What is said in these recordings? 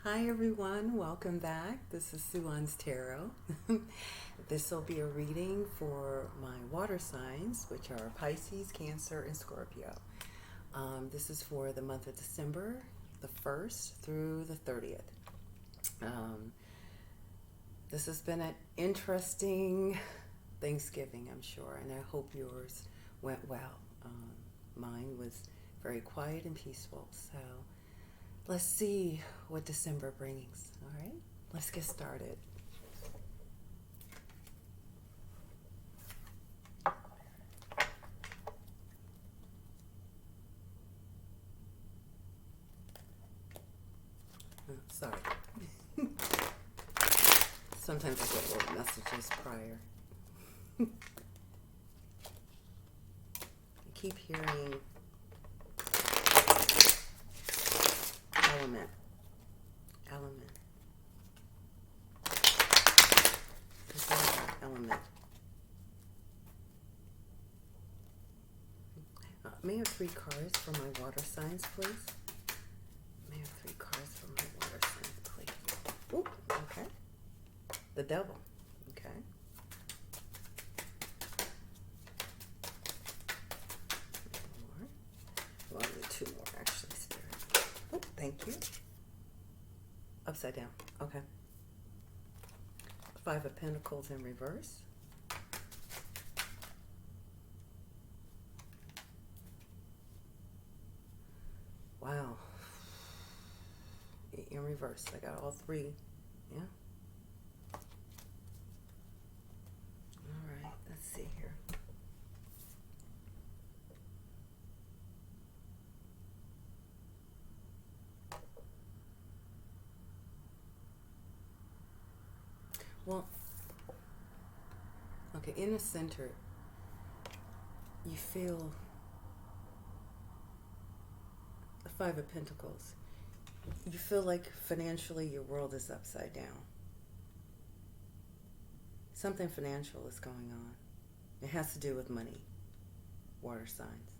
Hi everyone, welcome back. This is Suan's Tarot. This will be a reading for my water signs, which are Pisces, Cancer, and Scorpio. This is for the month of December, the 1st through the 30th. This has been an interesting Thanksgiving, I'm sure, and I hope yours went well. Mine was very quiet and peaceful, so let's see what December brings. All right, let's get started. Sorry. Sometimes I get little messages prior. I keep hearing element. This is an element. May I have 3 cards for my water signs, please? May I have 3 cards for my water signs, please? Oop, okay. The devil, okay. More. Well, I need 2 more, actually, Spirit. Oh, thank you. Upside down, okay. 5 of Pentacles in reverse. Wow. In reverse. I got all 3. Yeah. All right. Let's see here. Well, okay. In the center, you feel the 5 of Pentacles. You feel like financially your world is upside down. Something financial is going on. It has to do with money. Water signs.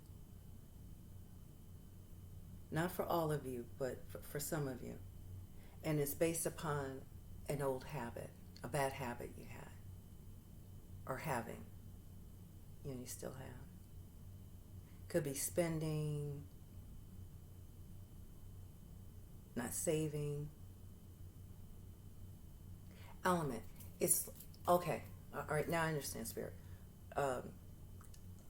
Not for all of you, but for some of you. And it's based upon an old habit, a bad habit you had. Or having. You still have. Could be spending, not saving. Element. It's okay. All right, now I understand, Spirit.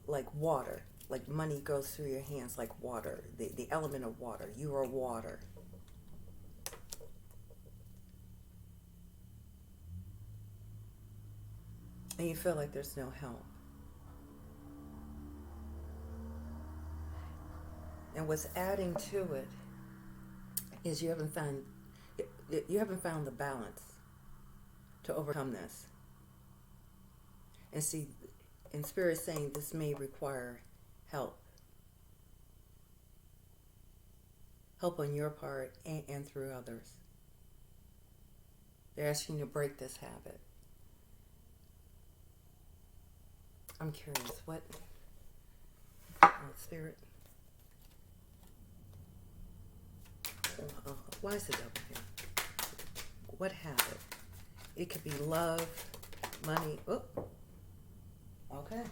Like water. Like money goes through your hands like water. The element of water. You are water. And you feel like there's no help. And what's adding to it is you haven't found the balance to overcome this. And see, in Spirit saying this may require help. Help on your part and through others. They're asking you to break this habit. I'm curious, what Spirit? Why is the devil here? What habit? It could be love, money. Oh, okay.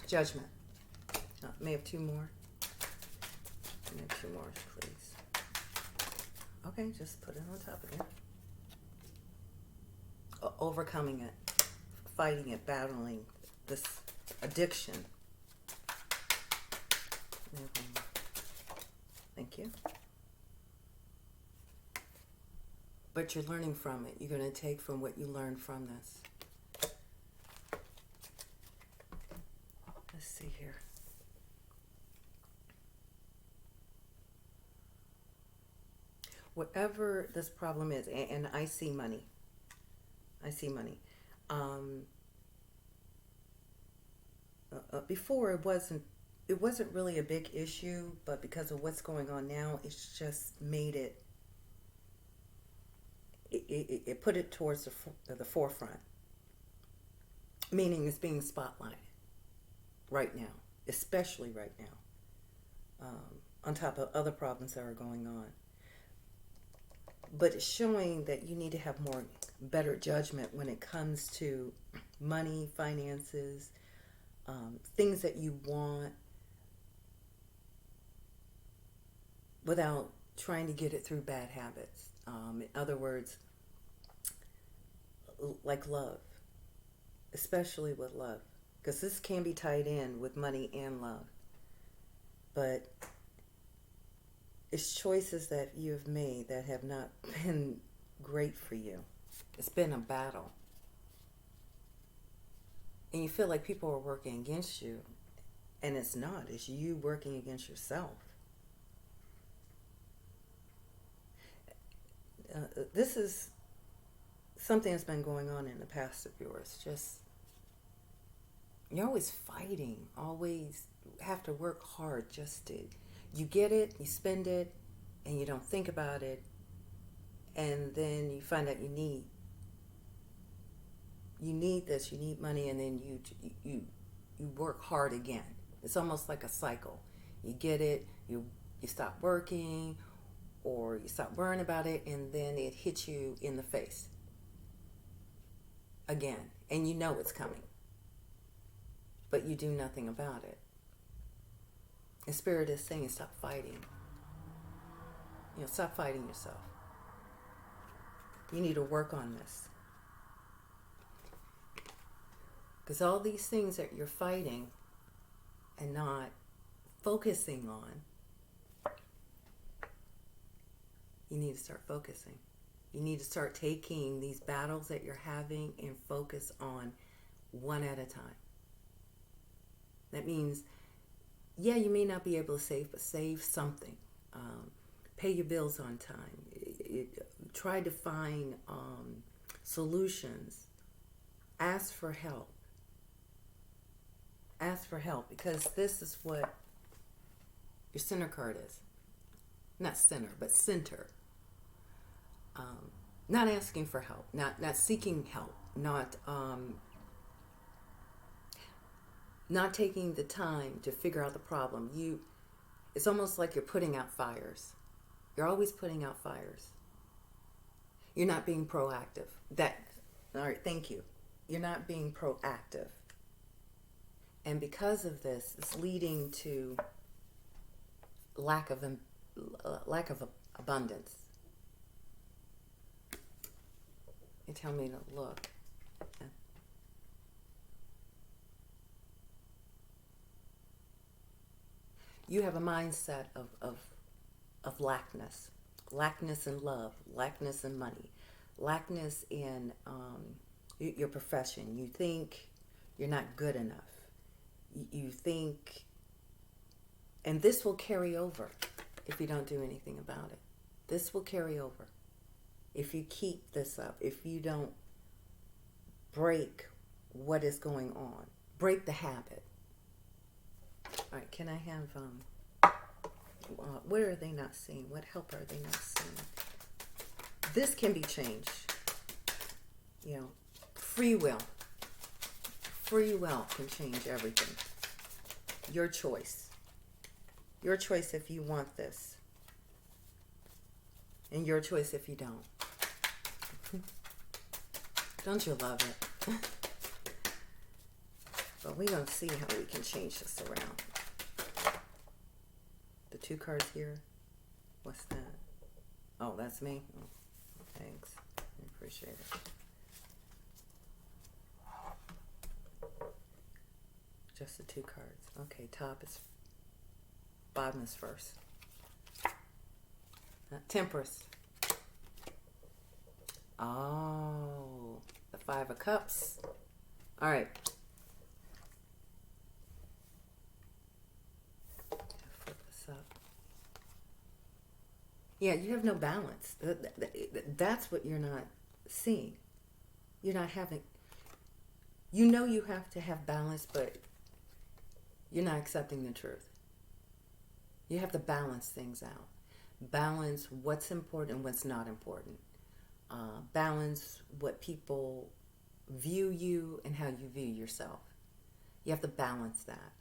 Judgment. May have 2 more. May have 2 more, please. Okay, just put it on top of it. Overcoming it, fighting it, battling this addiction. Thank you. But you're learning from it. You're going to take from what you learned from this. Let's see here. Whatever this problem is, and I see money. I see money. Before it wasn't really a big issue, but because of what's going on now, it's just made it put it towards the forefront. Meaning it's being spotlighted right now, especially right now, on top of other problems that are going on. but it's showing that you need to have better judgment when it comes to money, finances, things that you want, without trying to get it through bad habits. In other words, like love, especially with love, because this can be tied in with money and love. But it's choices that you've made that have not been great for you. It's been a battle. And you feel like people are working against you. And it's not. It's you working against yourself. This is something that's been going on in the past of yours. Just, you're always fighting. Always have to work hard just to... You get it, you spend it, and you don't think about it, and then you find out you need this, you need money, and then you work hard again. It's almost like a cycle. You get it, you stop working, or you stop worrying about it, and then it hits you in the face again, and you know it's coming, but you do nothing about it. The Spirit is saying, stop fighting. Stop fighting yourself. You need to work on this. Because all these things that you're fighting and not focusing on, you need to start focusing. You need to start taking these battles that you're having and focus on one at a time. That means, yeah, you may not be able to save, but save something. Pay your bills on time. Try to find solutions. Ask for help. Ask for help, because this is what your center card is. Not center, but center. Not asking for help. Not seeking help. Not taking the time to figure out the problem. It's almost like you're putting out fires. You're always putting out fires. You're not being proactive. All right, thank you. You're not being proactive. And because of this, it's leading to lack of abundance. They tell me to look. You have a mindset of lackness in love, lackness in money, lackness in your profession. You think you're not good enough. You think, and this will carry over if you don't do anything about it. This will carry over if you keep this up, if you don't break what is going on, break the habit. All right, can I have, what are they not seeing? What help are they not seeing? This can be changed. Free will. Free will can change everything. Your choice. Your choice if you want this. And your choice if you don't. Don't you love it? But we're going to see how we can change this around. The 2 cards here. What's that? Oh, that's me? Oh, thanks. I appreciate it. Just the 2 cards. Okay, top is, bottom is first. Temperance. Oh, the 5 of Cups. All right. Flip this up. Yeah, you have no balance. That's what you're not seeing. You're not having... you have to have balance, but you're not accepting the truth. You have to balance things out. Balance what's important and what's not important. Balance what people view you and how you view yourself. You have to balance that.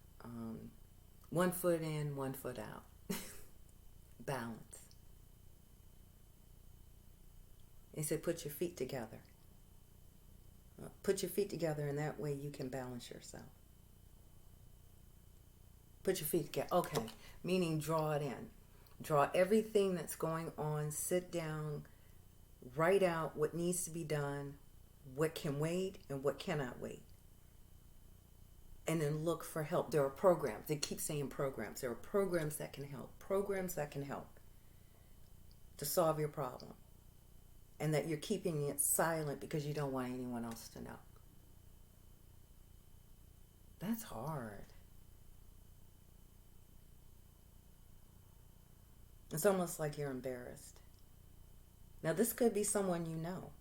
1 foot in, 1 foot out. Balance. He said, put your feet together. Put your feet together, and that way you can balance yourself. Put your feet together. Okay, meaning draw it in. Draw everything that's going on. Sit down. Write out what needs to be done, what can wait, and what cannot wait. And then look for help. There are programs. They keep saying programs. There are programs that can help. Programs that can help to solve your problem. And that you're keeping it silent because you don't want anyone else to know. That's hard. It's almost like you're embarrassed. Now, this could be someone you know.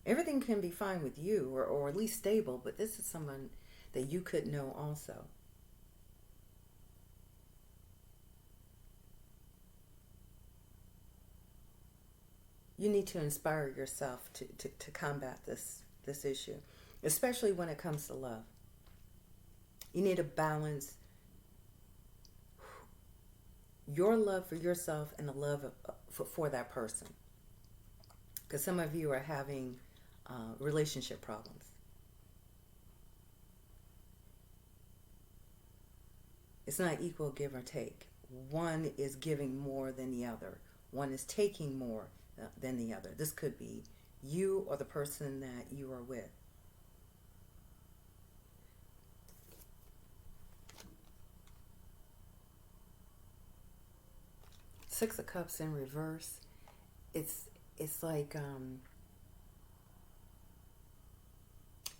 Everything can be fine with you, or at least stable, but this is someone that you could know also. You need to inspire yourself to combat this issue, especially when it comes to love. You need to balance your love for yourself and the love for that person. Because some of you are having relationship problems. It's not equal give or take. One is giving more than the other. One is taking more than the other. This could be you or the person that you are with. Six of Cups in reverse. It's like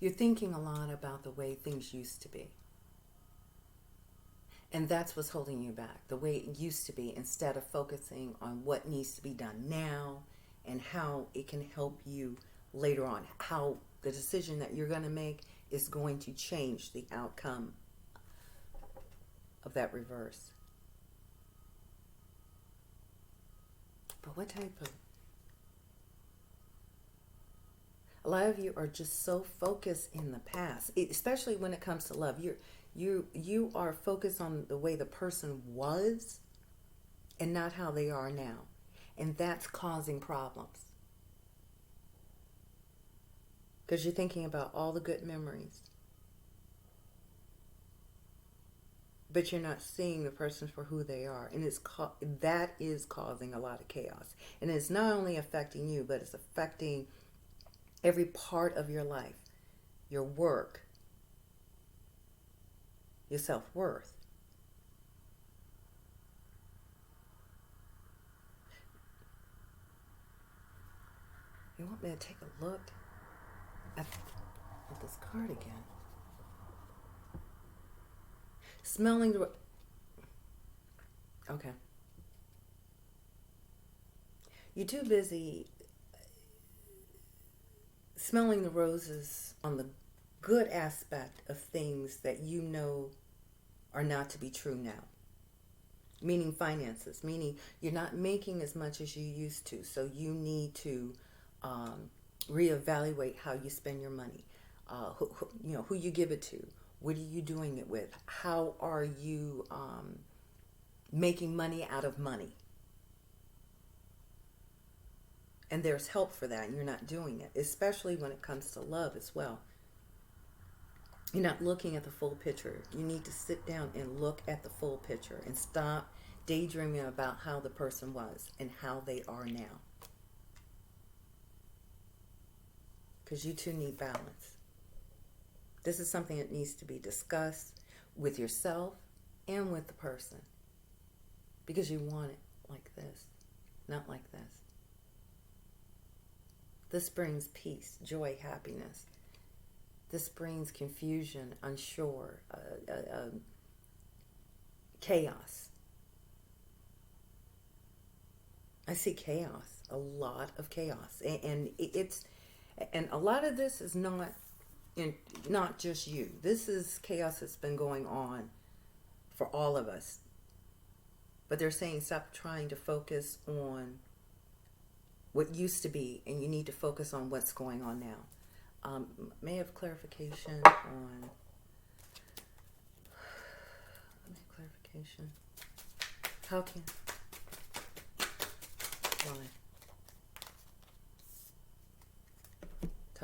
you're thinking a lot about the way things used to be. And that's what's holding you back, the way it used to be, instead of focusing on what needs to be done now and how it can help you later on, how the decision that you're going to make is going to change the outcome of that reverse. But what type of... A lot of you are just so focused in the past, especially when it comes to love. You are focused on the way the person was and not how they are now. And that's causing problems. Because you're thinking about all the good memories. But you're not seeing the person for who they are. And that is causing a lot of chaos. And it's not only affecting you, but it's affecting every part of your life. Your work. Your self-worth. You want me to take a look at this card again? Smelling the... Okay. You're too busy smelling the roses on the good aspect of things that you know are not to be true now. Meaning finances, meaning you're not making as much as you used to, so you need to reevaluate how you spend your money, who you give it to, what are you doing it with, how are you making money out of money. And there's help for that, and you're not doing it, especially when it comes to love as well. You're not looking at the full picture. You need to sit down and look at the full picture and stop daydreaming about how the person was and how they are now. Because you two need balance. This is something that needs to be discussed with yourself and with the person. Because you want it like this, not like this. This brings peace, joy, happiness. This brings confusion, unsure, chaos. I see chaos, a lot of chaos, and a lot of this is not just you. This is chaos that's been going on for all of us. But they're saying stop trying to focus on what used to be, and you need to focus on what's going on now. May I have clarification on... Clarification. How can... Why?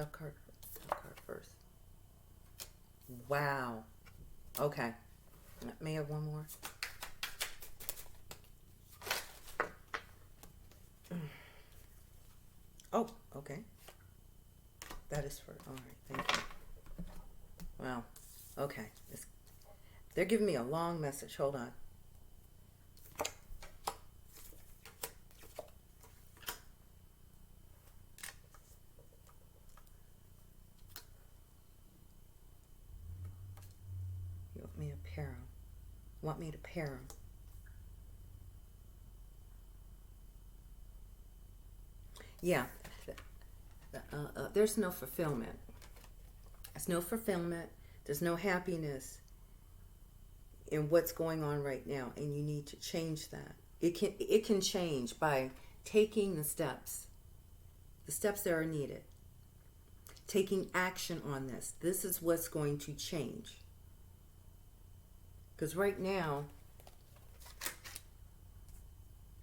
top card first. Wow. Okay. May I have one more? Oh, okay. That is for, all right, thank you. Wow. Okay. They're giving me a long message. Hold on. You want me to pair them? Want me to pair them? Yeah. There's no fulfillment. There's no fulfillment. There's no happiness in what's going on right now, and you need to change that. It can change by taking the steps that are needed, taking action on this. This is what's going to change. Because right now,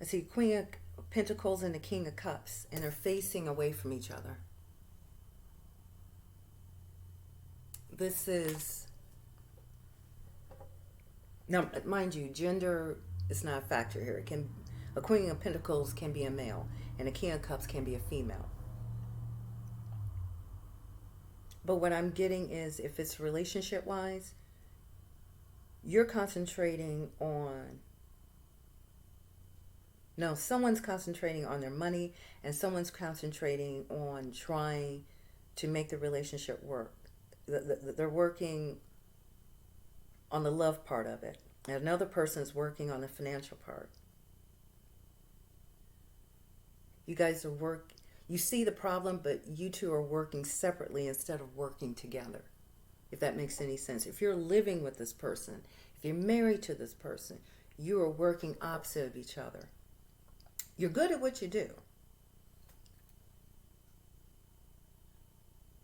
I see Queen of Pentacles and the King of Cups, and they're facing away from each other. This is, now mind you, gender is not a factor here. A Queen of Pentacles can be a male, and a King of Cups can be a female. But what I'm getting is, if it's relationship-wise, you're concentrating on, no, someone's concentrating on their money, and someone's concentrating on trying to make the relationship work. They're working on the love part of it. And another person is working on the financial part. You guys you see the problem, but you two are working separately instead of working together. If that makes any sense. If you're living with this person, if you're married to this person, you are working opposite of each other. You're good at what you do.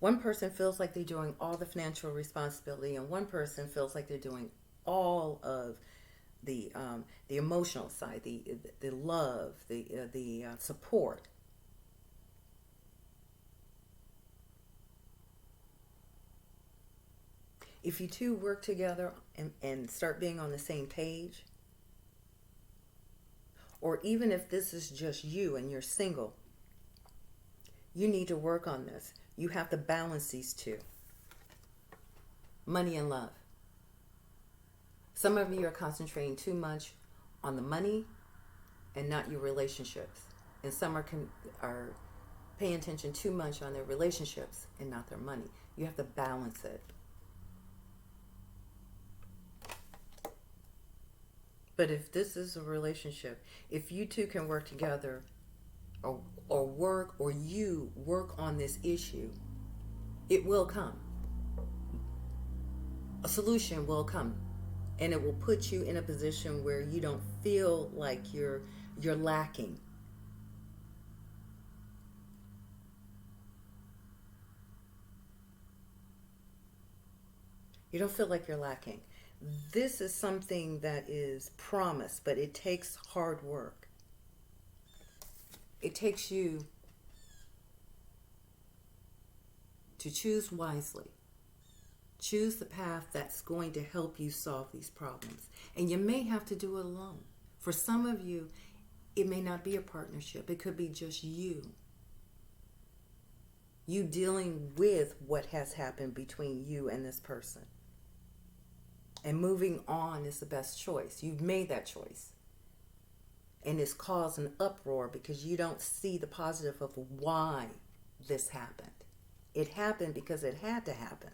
One person feels like they're doing all the financial responsibility, and one person feels like they're doing all of the emotional side, the love, the support. If you two work together and start being on the same page, or even if this is just you and you're single, you need to work on this. You have to balance these two. Money and love. Some of you are concentrating too much on the money and not your relationships. And some are paying attention too much on their relationships and not their money. You have to balance it. But if this is a relationship, if you two can work together, or you work on this issue, it will come. A solution will come, and it will put you in a position where you don't feel like you're lacking. You don't feel like you're lacking. This is something that is promised, but it takes hard work. It takes you to choose wisely. Choose the path that's going to help you solve these problems. And you may have to do it alone. For some of you, it may not be a partnership. It could be just you. You dealing with what has happened between you and this person. And moving on is the best choice. You've made that choice. And it's caused an uproar because you don't see the positive of why this happened. It happened because it had to happen.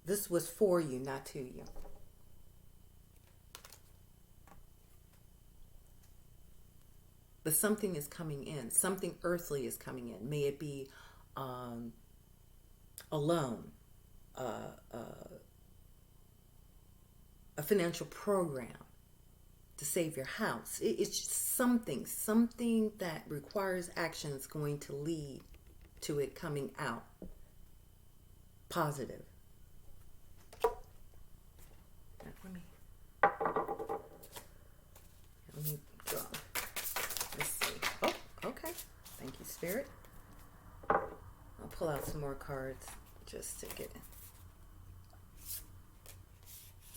This was for you, not to you. But something is coming in. Something earthly is coming in. May it be a loan, a financial program to save your house. It's just something that requires action is going to lead to it coming out positive. Let me draw. Let's see. Oh, okay. Thank you, Spirit. Spirit. I'll pull out some more cards just to get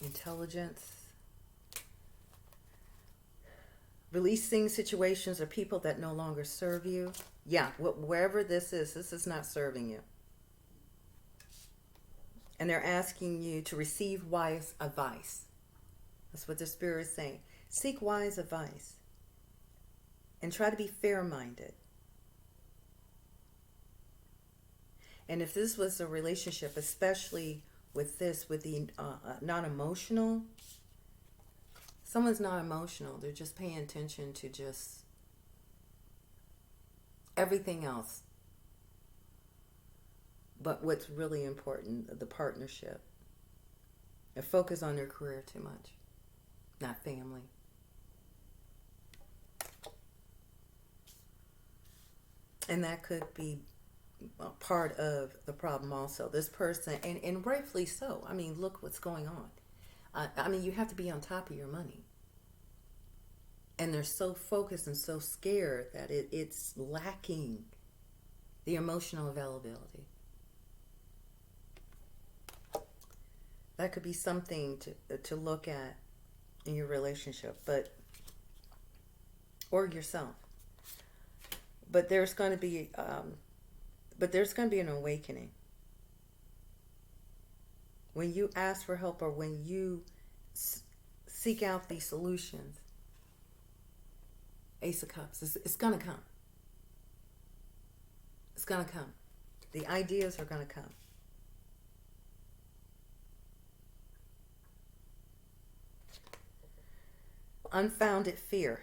intelligence. Releasing situations or people that no longer serve you. Yeah, wherever this is not serving you. And they're asking you to receive wise advice. That's what the Spirit is saying. Seek wise advice. And try to be fair-minded. And if this was a relationship, especially with this, with the non-emotional, someone's not emotional. They're just paying attention to just everything else. But what's really important, the partnership. They focus on their career too much, not family. And that could be part of the problem also. This person, and rightfully so. I mean, look what's going on. I mean, you have to be on top of your money. And they're so focused and so scared that it's lacking the emotional availability. That could be something to look at in your relationship, or yourself. But there's going to be an awakening. When you ask for help or when you seek out these solutions, Ace of Cups, it's going to come. It's going to come. The ideas are going to come. Unfounded fear,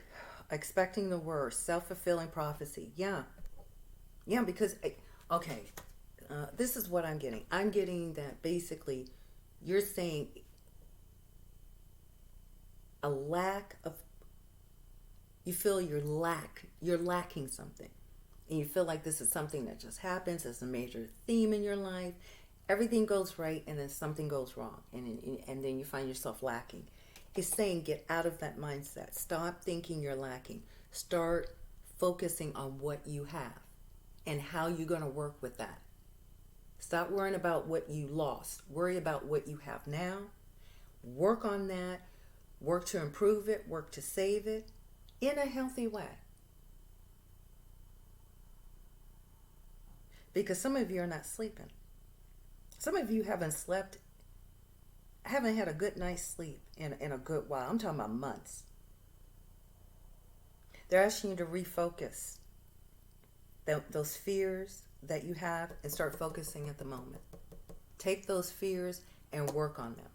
expecting the worst, self-fulfilling prophecy. Yeah, because, okay, this is what I'm getting. I'm getting that basically you're saying a lack of, you feel you're lacking something. And you feel like this is something that just happens as a major theme in your life. Everything goes right and then something goes wrong. And then you find yourself lacking. It's saying get out of that mindset. Stop thinking you're lacking. Start focusing on what you have and how you're going to work with that. Stop worrying about what you lost. Worry about what you have now. Work on that. Work to improve it. Work to save it in a healthy way. Because some of you are not sleeping. Some of you haven't had a good night's sleep in a good while. I'm talking about months. They're asking you to refocus those fears that you have and start focusing at the moment. Take those fears and work on them.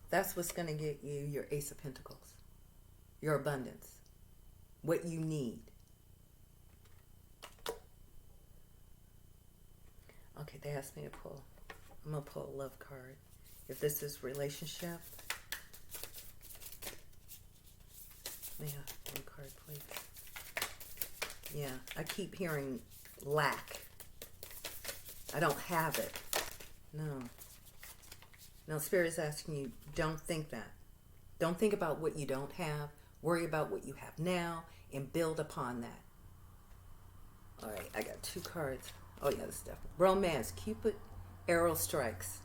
That's what's going to get you your Ace of Pentacles, your abundance, what you need. Okay, they asked me to pull. I'm going to pull a love card. If this is relationship. Yeah, one card, please. Yeah, I keep hearing lack. I don't have it. No, Spirit is asking you, don't think that. Don't think about what you don't have. Worry about what you have now and build upon that. All right, I got 2 cards. Oh, yeah, this stuff. Romance, Cupid, arrow strikes.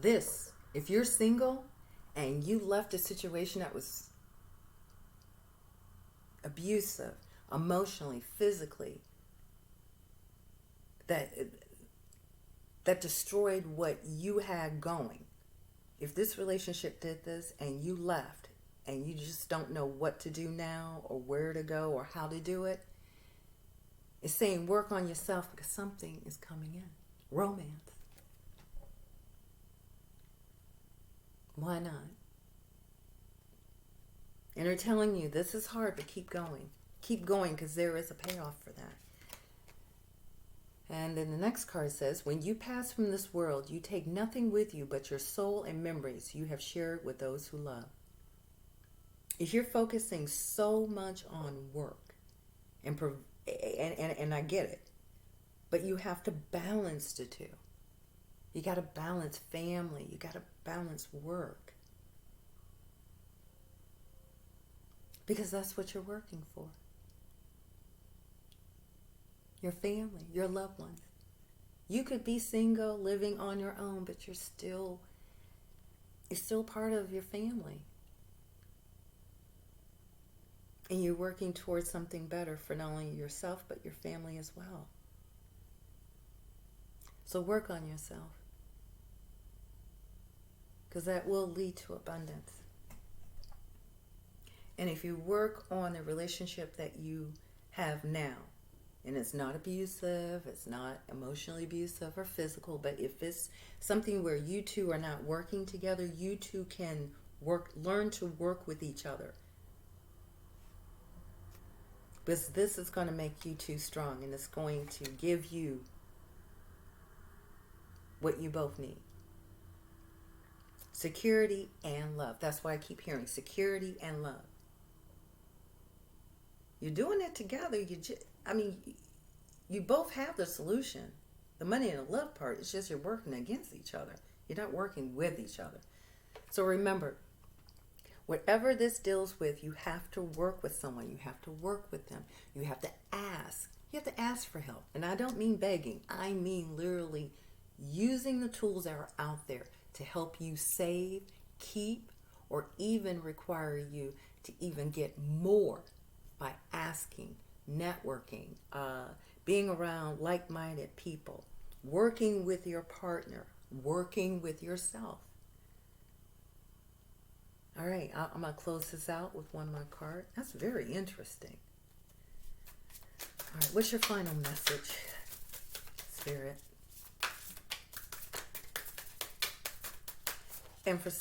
This, if you're single and you left a situation that was abusive, emotionally, physically, that destroyed what you had going. If this relationship did this and you left and you just don't know what to do now or where to go or how to do it, it's saying work on yourself because something is coming in. Romance. Why not? And they're telling you this is hard, but keep going. Keep going because there is a payoff for that. And then the next card says, when you pass from this world, you take nothing with you but your soul and memories you have shared with those who love. If you're focusing so much on work, and I get it, but you have to balance the two. You got to balance family. You got to balance work. Because that's what you're working for. Your family, your loved ones. You could be single, living on your own, but it's still part of your family. And you're working towards something better for not only yourself, but your family as well. So work on yourself, because that will lead to abundance. And if you work on the relationship that you have now, and it's not abusive, it's not emotionally abusive or physical, but if it's something where you two are not working together, you two can learn to work with each other. Because this is going to make you two strong, and it's going to give you what you both need. Security and love. That's why I keep hearing security and love. You're doing it together. You both have the solution. The money and the love part, it's just you're working against each other. You're not working with each other. So remember, whatever this deals with, you have to work with someone. You have to work with them. You have to ask. You have to ask for help. And I don't mean begging. I mean literally using the tools that are out there to help you save, keep, or even require you to even get more by asking, networking, being around like-minded people, working with your partner, working with yourself. All right, I'm going to close this out with one more card. That's very interesting. All right, what's your final message, Spirit? And for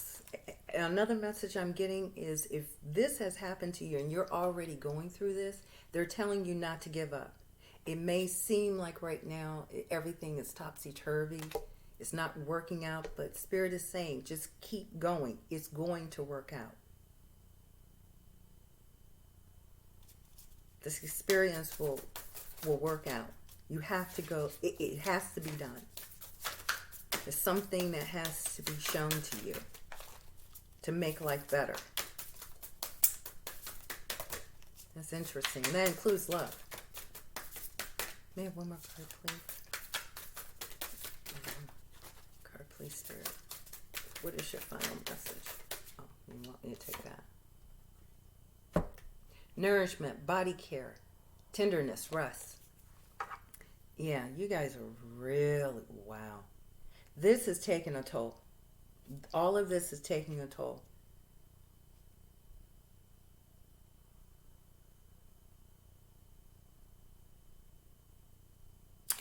another message I'm getting is, if this has happened to you and you're already going through this, they're telling you not to give up. It may seem like right now everything is topsy-turvy. It's not working out, but Spirit is saying just keep going. It's going to work out. This experience will work out. You have to go. It has to be done. It's something that has to be shown to you to make life better. That's interesting. And that includes love. May I have one more card, please? Card, please, Spirit. What is your final message? Oh, you want me to take that? Nourishment, body care, tenderness, rest. Yeah, you guys are really, wow. This is taking a toll. All of this is taking a toll.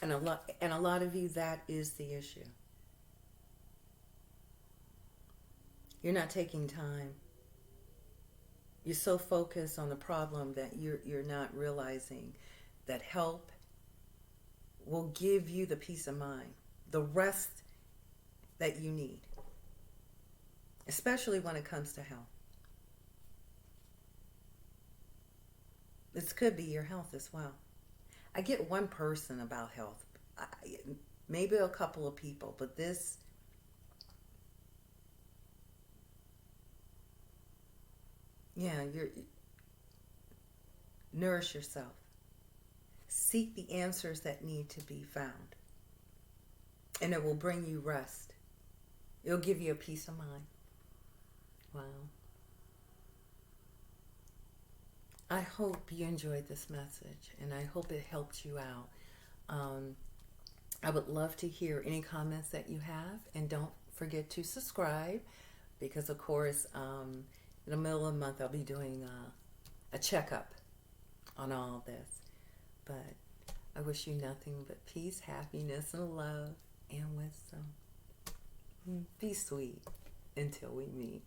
And a lot of you, that is the issue. You're not taking time. You're so focused on the problem that you're not realizing that help will give you the peace of mind, the rest that you need, especially when it comes to health. This could be your health as well. I get one person about health, maybe a couple of people, but this, yeah, nourish yourself. Seek the answers that need to be found. And it will bring you rest. It'll give you a peace of mind. Wow. I hope you enjoyed this message, and I hope it helped you out. I would love to hear any comments that you have, and don't forget to subscribe, because of course in the middle of the month I'll be doing a checkup on all of this. But I wish you nothing but peace, happiness, and love, and wisdom. Be sweet until we meet.